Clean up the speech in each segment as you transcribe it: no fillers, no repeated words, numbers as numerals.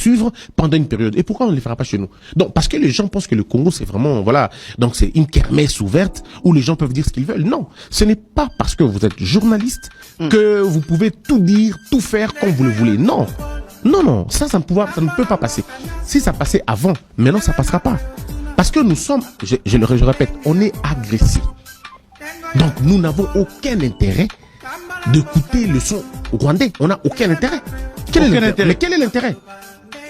suivre pendant une période. Et pourquoi on ne les fera pas chez nous? Donc, parce que les gens pensent que le Congo, c'est vraiment, voilà, donc c'est une kermesse ouverte où les gens peuvent dire ce qu'ils veulent. Non, ce n'est pas parce que vous êtes journaliste que vous pouvez tout dire, tout faire comme vous le voulez. Non. Non, ça ne peut pas passer. Si ça passait avant, maintenant ça passera pas. Parce que nous sommes, je le répète, on est agressés. Donc nous n'avons aucun intérêt d'écouter le son rwandais. On n'a aucun intérêt. Mais quel est l'intérêt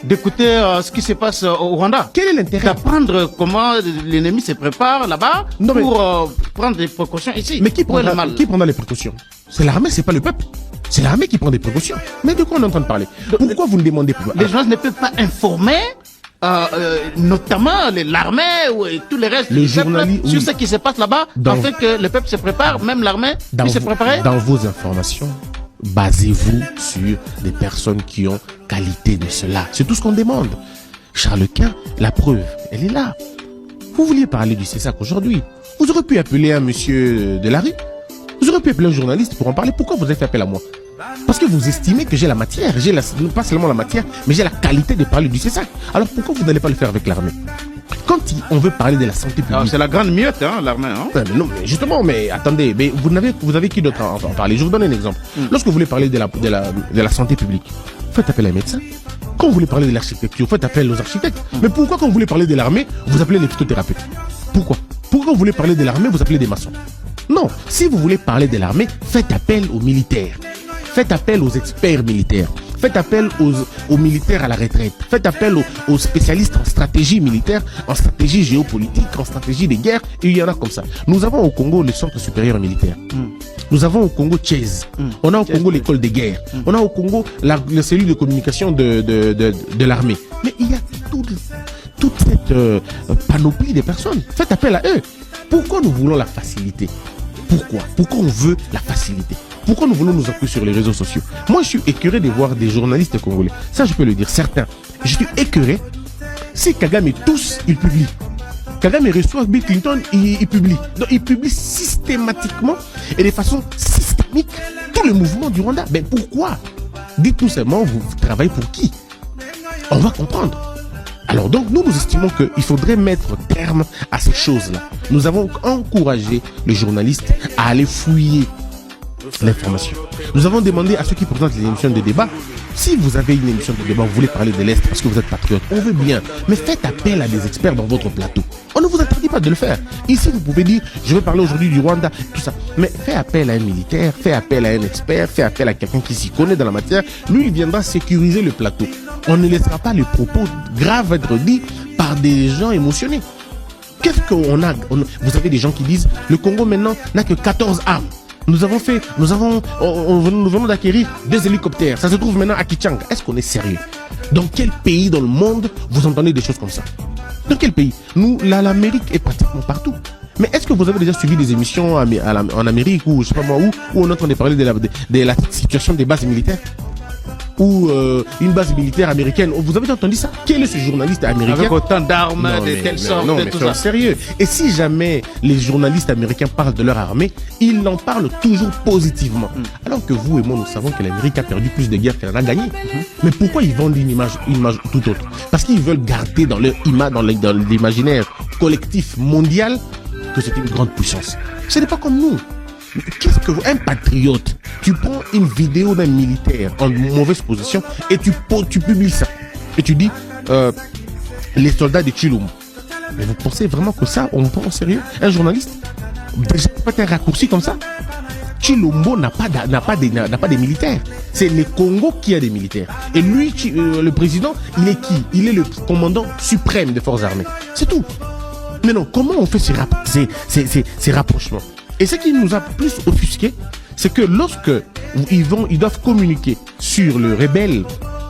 d'écouter ce qui se passe au Rwanda? Quel est l'intérêt d'apprendre comment l'ennemi se prépare là-bas pour prendre des précautions ici? Mais qui prendra les précautions? C'est l'armée, c'est pas le peuple. C'est l'armée qui prend des précautions. Mais de quoi on est en train de parler? Pourquoi vous ne demandez pas? Les gens ne peuvent pas informer, notamment l'armée et tous les restes du peuple sur ce qui se passe là-bas, afin que le peuple se prépare, même l'armée puisse se préparer. Dans vos informations, basez-vous sur des personnes qui ont qualité de cela. C'est tout ce qu'on demande. Charles Quint, la preuve, elle est là. Vous vouliez parler du CESAC aujourd'hui. Vous aurez pu appeler un monsieur de la rue. Vous aurez pu appeler un journaliste pour en parler. Pourquoi vous avez fait appel à moi? Parce que vous estimez que j'ai la matière. Pas seulement la matière, mais j'ai la qualité de parler du CESAC. Alors pourquoi vous n'allez pas le faire avec l'armée? Quand on veut parler de la santé publique... C'est la grande miotte, hein, l'armée. Hein? Non, mais justement, mais attendez, mais vous avez qui d'autre à en parler? Je vous donne un exemple. Lorsque vous voulez parler de la santé publique, faites appel à un médecin. Quand vous voulez parler de l'architecture, faites appel aux architectes. Mais pourquoi quand vous voulez parler de l'armée, vous appelez les phytothérapeutes? Pourquoi quand vous voulez parler de l'armée, vous appelez des maçons? Non, si vous voulez parler de l'armée, faites appel aux militaires. Faites appel aux experts militaires. Faites appel aux militaires à la retraite. Faites appel aux spécialistes en stratégie militaire, en stratégie géopolitique, en stratégie des guerres. Et il y en a comme ça. Nous avons au Congo le centre supérieur militaire. Nous avons au Congo Tchez. On a au Congo l'école des guerres. On a au Congo la cellule de communication de l'armée. Mais il y a toute cette panoplie de personnes. Faites appel à eux. Pourquoi nous voulons la facilité? Pourquoi on veut la facilité? Pourquoi nous voulons nous appuyer sur les réseaux sociaux? Moi, je suis écœuré de voir des journalistes congolais. Ça, je peux le dire, certains. Je suis écœuré. Si Kagame tous, il publie. Kagame reçoit Bill Clinton, il publie. Donc, il publie systématiquement et de façon systémique tout le mouvement du Rwanda. Mais pourquoi? Dites-nous seulement, vous travaillez pour qui? On va comprendre. Alors donc, nous estimons qu'il faudrait mettre terme à ces choses-là. Nous avons encouragé les journalistes à aller fouiller l'information. Nous avons demandé à ceux qui présentent les émissions de débat, si vous avez une émission de débat, vous voulez parler de l'Est parce que vous êtes patriote, on veut bien, mais faites appel à des experts dans votre plateau. On ne vous interdit pas de le faire. Ici, vous pouvez dire, je vais parler aujourd'hui du Rwanda, tout ça. Mais faites appel à un militaire, faites appel à un expert, faites appel à quelqu'un qui s'y connaît dans la matière. Lui, il viendra sécuriser le plateau. On ne laissera pas les propos graves être dits par des gens émotionnés. Qu'est-ce qu'on a? Vous avez des gens qui disent, le Congo maintenant n'a que 14 armes. Nous venons d'acquérir 2 hélicoptères. Ça se trouve maintenant à Kichanga. Est-ce qu'on est sérieux? Dans quel pays dans le monde vous entendez des choses comme ça? Dans quel pays? Nous, l'Amérique est pratiquement partout. Mais est-ce que vous avez déjà suivi des émissions en Amérique ou je sais pas moi où on entend parler de la situation des bases militaires? Ou une base militaire américaine. Vous avez déjà entendu ça? Quel est ce journaliste américain? Avec autant d'armes, de telle sorte, non, de mais tout ça. Sérieux. Et si jamais les journalistes américains parlent de leur armée, ils en parlent toujours positivement. Alors que vous et moi, nous savons que l'Amérique a perdu plus de guerres qu'elle en a gagné. Mais pourquoi ils vendent une image tout autre? Parce qu'ils veulent garder dans leur image, dans l'imaginaire collectif mondial, que c'est une grande puissance. Ce n'est pas comme nous. Qu'est-ce que un patriote, tu prends une vidéo d'un militaire en mauvaise position et tu publies ça et tu dis les soldats de Chilombo. Mais vous pensez vraiment que ça, on prend au sérieux? Un journaliste déjà fait un raccourci comme ça? Chilombo n'a pas de militaires. C'est le Congo qui a des militaires. Et lui, le président, il est qui? Il est le commandant suprême des forces armées. C'est tout. Mais non, comment on fait ces rapprochements? Et ce qui nous a plus offusqué, c'est que lorsque ils doivent communiquer sur le rebelle,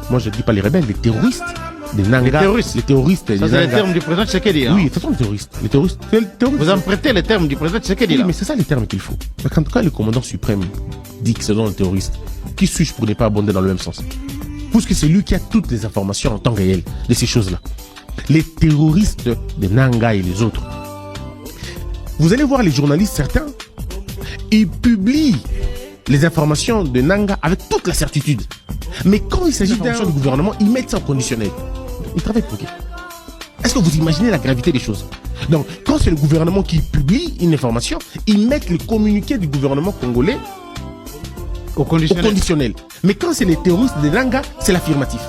moi je ne dis pas les rebelles, les terroristes, des Nanga. Les terroristes. Ça, c'est le terme du président Tshisekedi. Oui, ce sont les terroristes. Les terroristes. Vous empruntez les termes du président Tshisekedi. Oui, mais c'est ça les termes qu'il faut. Quand le commandant suprême dit que c'est dans le terroriste, qui suis-je pour ne pas abonder dans le même sens? Puisque c'est lui qui a toutes les informations en temps réel de ces choses-là. Les terroristes de Nanga et les autres. Vous allez voir les journalistes, certains, ils publient les informations de Nanga avec toute la certitude. Mais quand il s'agit d'intervention du gouvernement, ils mettent ça en conditionnel. Ils travaillent pour qui? Est-ce que vous imaginez la gravité des choses? Donc, quand c'est le gouvernement qui publie une information, ils mettent les communiqués du gouvernement congolais au conditionnel. Mais quand c'est les terroristes de Nanga, c'est l'affirmatif.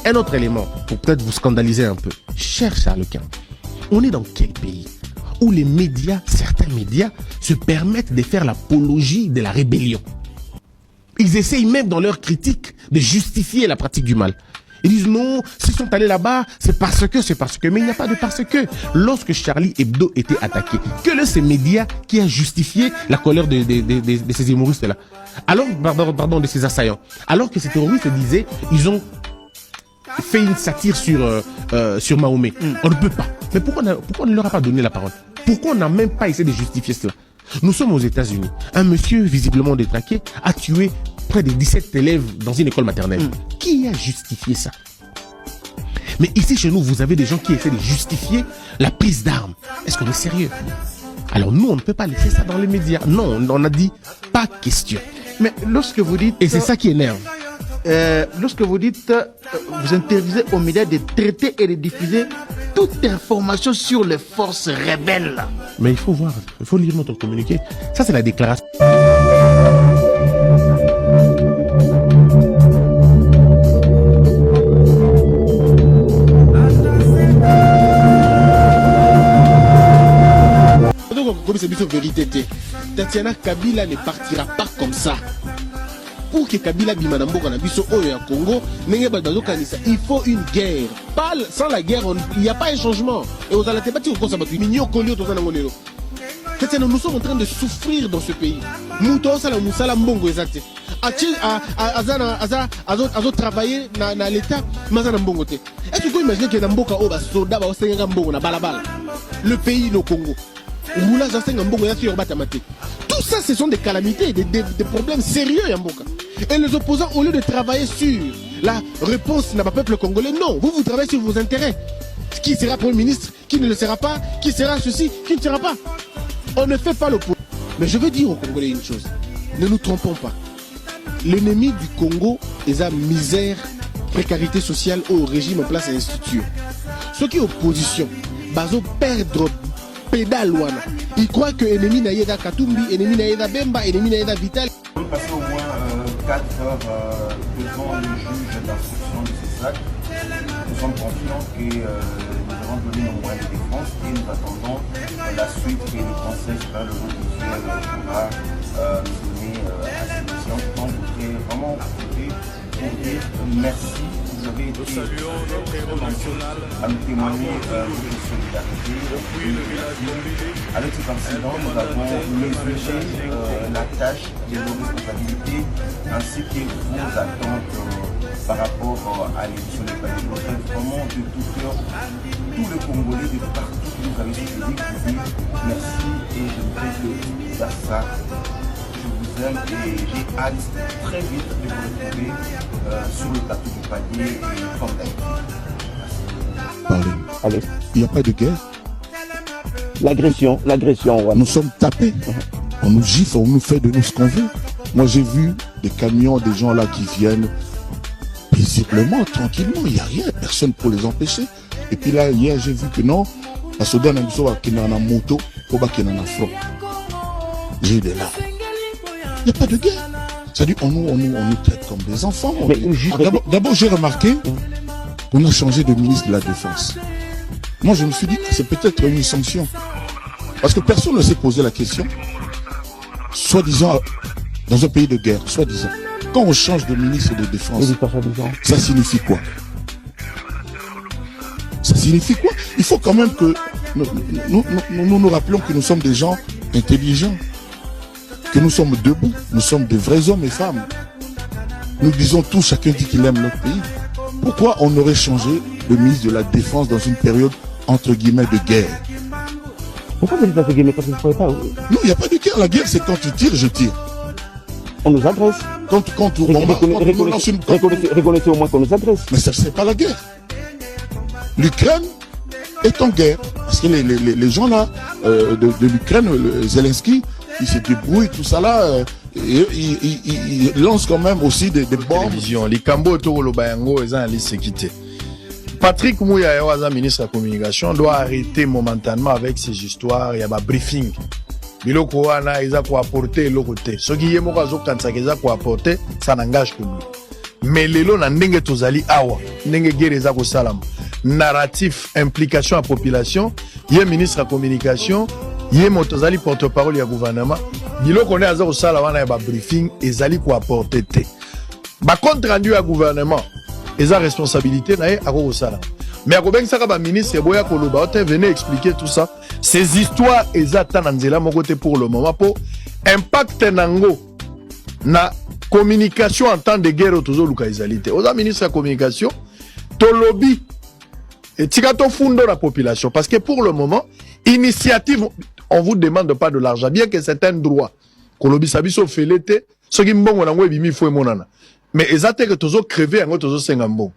Un autre élément, pour peut-être vous scandaliser un peu. Cher Charles-Quint, on est dans quel pays où les médias, certains médias, se permettent de faire l'apologie de la rébellion? Ils essayent même dans leur critique de justifier la pratique du mal. Ils disent non, s'ils sont allés là-bas, c'est parce que. Mais il n'y a pas de parce que. Lorsque Charlie Hebdo était attaqué, quel est ce média qui a justifié la colère de ces humoristes-là? Alors, pardon, de ces assaillants. Alors que ces terroristes disaient, ils ont fait une satire sur Mahomet. On ne peut pas. Mais pourquoi on ne leur a pas donné la parole? Pourquoi on n'a même pas essayé de justifier cela? Nous sommes aux États-Unis. Un monsieur visiblement détraqué a tué près de 17 élèves dans une école maternelle. Qui a justifié ça? Mais ici chez nous, vous avez des gens qui essaient de justifier la prise d'armes. Est-ce qu'on est sérieux? Alors nous, on ne peut pas laisser ça dans les médias. Non, on a dit pas question. Mais lorsque vous dites... Et c'est ça qui énerve. Lorsque vous dites, vous interdisez aux médias de traiter et de diffuser toute information sur les forces rebelles. Mais il faut voir, il faut lire notre communiqué. Ça, c'est la déclaration. Comme c'est plutôt vérité, Tatiana Kabila ne partira pas comme ça. Pour que Kabila Bimanambo Kanabiso Oyo Congo, il faut une guerre. Sans la guerre, il n'y a pas un changement. Et aux Alatebati, on constate que nous sommes en train de souffrir dans ce pays. Nous avons travaillé dans l'État, est-ce que vous imaginez que le pays, le Congo, tout ça, ce sont des calamités, des problèmes sérieux, Yamboka. Et les opposants, au lieu de travailler sur la réponse n'a pas peuple congolais, non, vous travaillez sur vos intérêts. Qui sera Premier ministre, qui ne le sera pas, qui sera ceci, qui ne sera pas. On ne fait pas le point. Mais je veux dire aux Congolais une chose, ne nous trompons pas. L'ennemi du Congo est la misère, précarité sociale au régime en place et institution. Ceux qui sont opposition, bazo perdre pédale wana. Ils croient que l'ennemi n'a pas Katumbi, l'ennemi n'a pas Bemba, l'ennemi n'a pas Vital. On peut passer au moins 4 heures devant le juge d'instruction de ces sacs. Nous sommes confiants que nous avons donné nos moyens de défense et nous attendons la suite que le Conseil supérieur de l'audiovisuel pourra nous donner à cette mission. Donc, je voudrais vraiment profiter pour dire merci. Vous avez été très nombreux à nous témoigner de solidarité. À cet incident, nous avons mesuré la tâche de nos responsabilités ainsi que vos attentes par rapport à l'édition des paliers. Je voudrais vraiment de tout cœur, tous les Congolais de partout que vous avez suivi, vous dire merci et je voudrais que ça, je vous aime et j'ai hâte très vite de vous retrouver sur le plateau du palier et comme d'habitude. Allez. Il n'y a pas de guerre. L'agression, ouais. Nous sommes tapés. On nous gifle, on nous fait de nous ce qu'on veut. Moi j'ai vu des camions, des gens là qui viennent paisiblement, tranquillement, il n'y a rien, personne pour les empêcher. Et puis là, hier, j'ai vu que non, la soda n'a pas de moto, pour pas qu'il y ait un front. J'ai eu des larmes. Il n'y a pas de guerre. C'est-à-dire, on nous traite comme des enfants. D'abord, j'ai remarqué qu'on a changé de ministre de la Défense. Moi, je me suis dit que c'est peut-être une sanction. Parce que personne ne s'est posé la question. Soi-disant, dans un pays de guerre, soi-disant. Quand on change de ministre de Défense, ça signifie quoi? Ça signifie quoi? Il faut quand même que nous rappelions que nous sommes des gens intelligents, que nous sommes debout, nous sommes des vrais hommes et femmes. Nous disons tous, chacun dit qu'il aime notre pays. Pourquoi on aurait changé de ministre de la Défense dans une période entre guillemets de guerre? Pourquoi vous dites entre guillemets? Parce que vous ne pouvez pas. Non, il n'y a pas de guerre. La guerre, c'est quand tu tires, je tire. On nous agresse. Reconnaissez au moins qu'on nous agresse. Mais ça, c'est pas la guerre. L'Ukraine est en guerre. Parce que les gens là, de l'Ukraine, Zelensky, ils se débrouillent, tout ça là, il lance quand même aussi des bombes. Télévision, les Cambo Toro Bayango, ils ont laissé quitter. Patrick Mouya, ministre de la Communication, doit arrêter momentanément avec ces histoires. Il y a un briefing. Biloko wana, ils ont apporté le côté. Ce qui est mon cas, ils ont apporté, ça n'engage que lui. Mais les lots n'engagent tozali awa, n'engagent guerre ko salam. Narratif, implication à population, il y a ministre de la Communication, il y a motozali porte-parole du gouvernement. Biloko ne aza ko sala wana ya ba briefing, ezali ko apporter te. Ba compte rendu à gouvernement, ils ont responsabilité na à ko sala. Mais à Kobeng Sakaba ministre Boya Koloba, venez expliquer tout ça. Ces histoires, ils attendent Nzela mon côté pour le moment pour impact nango na communication en temps de guerre autour de l'Ukaïsalité. Aux ministres de la Communication, to lobby et tikato fundo la population. Parce que pour le moment, initiative, on vous demande pas de l'argent, bien que c'est un droit. Kolobi sabiso fait l'été, ce qui m'bongo nango ebimi fo monana. Mais ils attendent que tozo crever en tozo sengambon.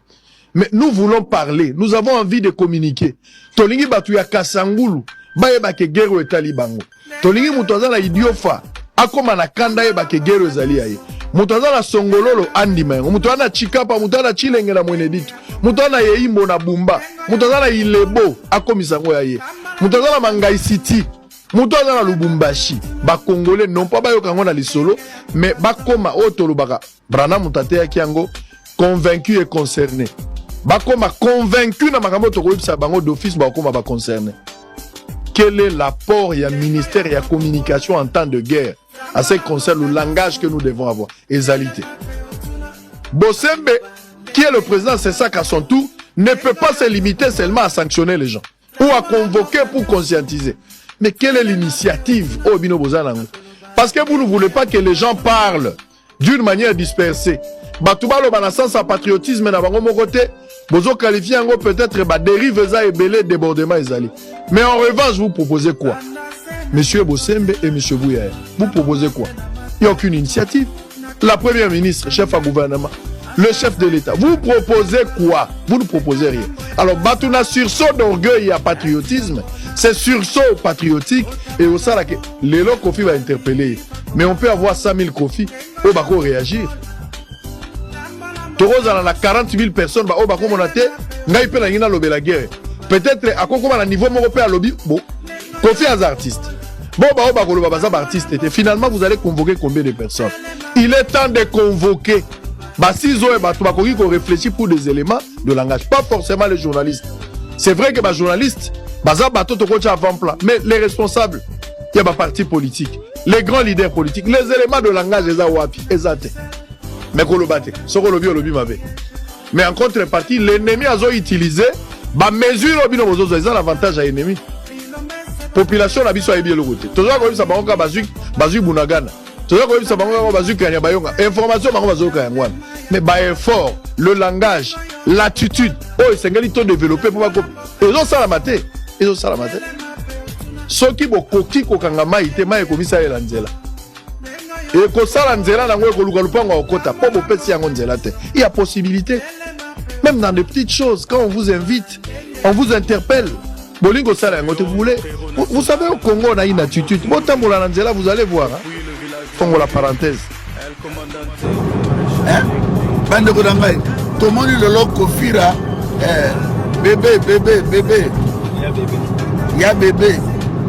Mais nous voulons parler, nous avons envie de communiquer. Tolingi batu ya Kasangulu, baye ba ke guerre etali bango. Tolingi mutoza na idiofa, akoma na kanda ye ba ke guerre ezali aye. Mutoza na Songololo andima yango, mutoza na Chikapa, mutoza na Chilenge na Mweneditu, mutoza na Yeimbo na Bumba, mutoza na Ilebo akomisa ngo yaye. Mutoza na Mangai City, mutoza na Lubumbashi. Ba Congolais non pas bayoka ngo na lisolo, mais bakoma otolo baka. Brana mutate ya kiango convaincu et concerné. Bakoma convaincu na makambo to koyebisa bango d'office bakoma ba concerné. Quel est l'apport du ministère de la communication en temps de guerre à ce qui concerne le langage que nous devons avoir? Ezalité. Bossembe, qui est le président, c'est ça qu'à son tour, ne peut pas se limiter seulement à sanctionner les gens ou à convoquer pour conscientiser. Mais quelle est l'initiative au Bino Bozanango? Parce que vous ne voulez pas que les gens parlent d'une manière dispersée. Batubalo banassance à patriotisme na bango côté, bozo qualifier ngo peut-être ba dérive za ebelé débordement ezali. Mais en revanche, vous proposez quoi? Monsieur Bossembe et monsieur Bouya, vous proposez quoi? Il n'y a aucune initiative. La première ministre, chef à gouvernement, le chef de l'État, vous proposez quoi? Vous ne proposez rien. Alors, Batuna sursaut d'orgueil et patriotisme, c'est sursaut patriotique et au sein les lots Kofi va interpeller. Mais on peut avoir 100 000 Kofi, au bako réagir. Toroza na 40 000 personnes, au bako monate, ngai pe na yina lobe la guerre. Peut-être à quoi à niveau mon à lobby, bon, Kofi aux artistes. Bon, bah, artiste. Et finalement, vous allez convoquer combien de personnes? Il est temps de convoquer. Bah, si ils ont réfléchit pour des éléments de langage, pas forcément les journalistes. C'est vrai que les journalistes, mais les responsables, il y a des partis politiques, les grands leaders politiques, les éléments de langage, les awapi, les athées. Mais qu'on le batte, ce qu'on le lobby m'avait. Mais en contrepartie, l'ennemi a utilisé, bah, mesure, ils ont l'avantage à l'ennemi. Population n'a pas bien le côté. Tout ça, ça va bazu bunagana. Tout ça, ça va bazu kanya bayonga. Information, ça va bazu kanya. Mais bah effort, le langage, l'attitude, oh, c'est un gars développé pour ils ont ça la maté. Ils ont ça la maté. Ceux qui vont koki kokangama ite ma ekomisa elanzela. Et ko sala nzela na ngwe ko lukalupango okota po bo pesi yango nzela te. Il y a possibilité. Même dans des petites choses, quand on vous invite, on vous interpelle. Bolingo sala yango te voulez. Vous savez au Congo on a une attitude. Motambola nanzela vous allez voir. Congo la parenthèse. Hein? Bande Kodangai. Tout le monde le lot Kofira. Bébé. Il y a bébé.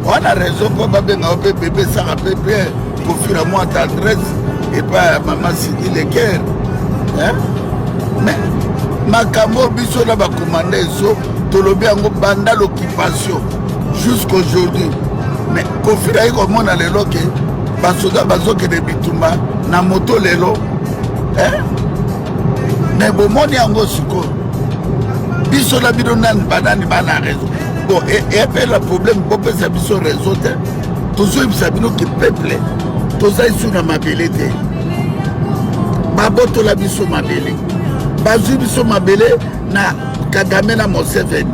On a raison pour bébé ça rappelle bien. Kofira moi tendresse et pas maman Sidi les guerres. Hein? Mais Makambo biso na ba commander so tolobi yango banda l'occupation jusqu'aujourd'hui. Mais Kofira iko mona lelo ke basoda bazoke de bitumba na moto lelo. Hein? Mais bon moni yango siko. Biso la bido nan banani bana raison. Bon et après le problème bopé ça biso réseau te. Tozo ibisabino ki peuple. Toza isu na mabele te. Baboto la biso mabele. Bazu biso mabele na Kagame na Museveni.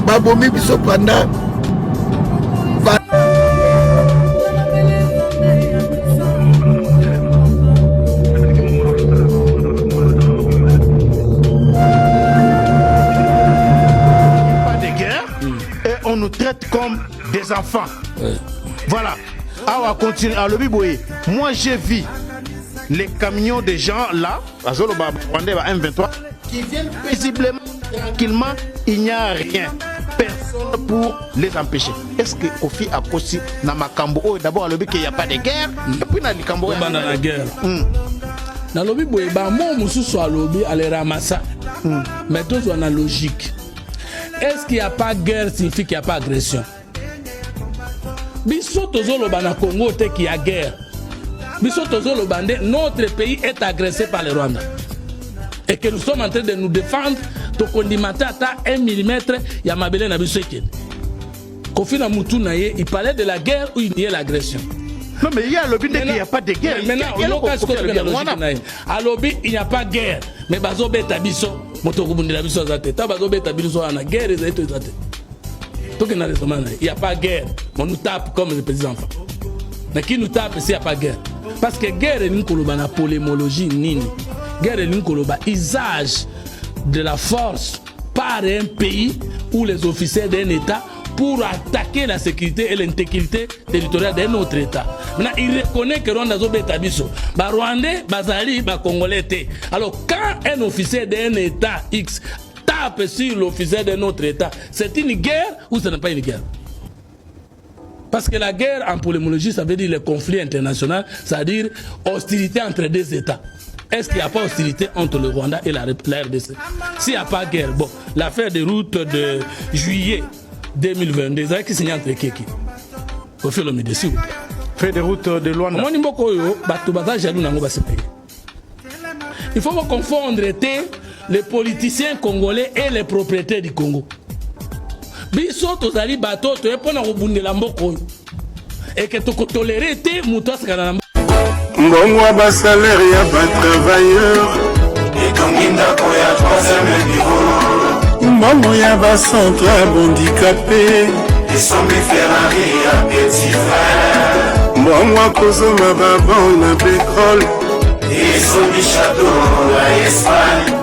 Babomi biso panda pas de guerre et on nous traite comme des enfants. Voilà. Ah, on va continuer. Ah, le Biboé. Moi, j'ai vu les camions des gens là, à Zoloba, M23, qui viennent paisiblement, tranquillement, il n'y a rien. Personne pour les empêcher. Est-ce que Kofi a aussi dans ma cambo d'abord le qu'il n'y a pas de guerre et puis dans les cambo dans la guerre. Dans le Biboé, moi, je suis à lobby à les ramasser. Mais tout est dans logique. Est-ce qu'il n'y a pas de guerre signifie qu'il n'y a pas d'agression? Biso tozolo bana Congo te qui a guerre. Biso tozolo bande notre pays est agressé par le Rwanda. Et que nous sommes en train de nous défendre, to condimenter à 1 mm ya mabele na biso ekene. Kofi na mutu na ye, il parlait de la guerre ou il niait l'agression. Non mais il y a le but qu'il n'y a pas de guerre. Maintenant, à lobby, il n'y a pas de guerre. Mais bazo beta biso, moto kubundira biso zate. Ta bazo beta biso na guerre ezate zate. Il n'y a pas de guerre. On nous tape comme les petits enfants. Mais qui nous tape s'il n'y a pas de guerre? Parce que guerre est une polémologie nini. Guerre est une usage de la force par un pays ou les officiers d'un État pour attaquer la sécurité et l'intégrité territoriale d'un autre État. Maintenant, il reconnaît que Rwanda est biso. Ba Rwandais, Bazali, ba Congolais. Alors, quand un officier d'un État X tape sur l'officier de notre État, c'est une guerre ou ce n'est pas une guerre? Parce que la guerre, en polémologie, ça veut dire le conflit international, c'est-à-dire hostilité entre deux États. Est-ce qu'il n'y a pas hostilité entre le Rwanda et la RDC? S'il n'y a pas de guerre, bon, l'affaire des routes de juillet 2022, c'est qui signe entre qui? Au fil de s'il vous plaît. Fait des routes de Luanda. Il faut confondre les politiciens congolais et les propriétaires du Congo. Biso tozali bato to epona kobundela mboko et que to tolérer te muto asakana mbongo ba salaire ya ba travailleurs et konginda ko ya 3e bureau mbongo ya ba centre handicapé et sombi Ferrari ya petit frère mbongo kozoma ba bon na pétrole et sombi château à Espagne.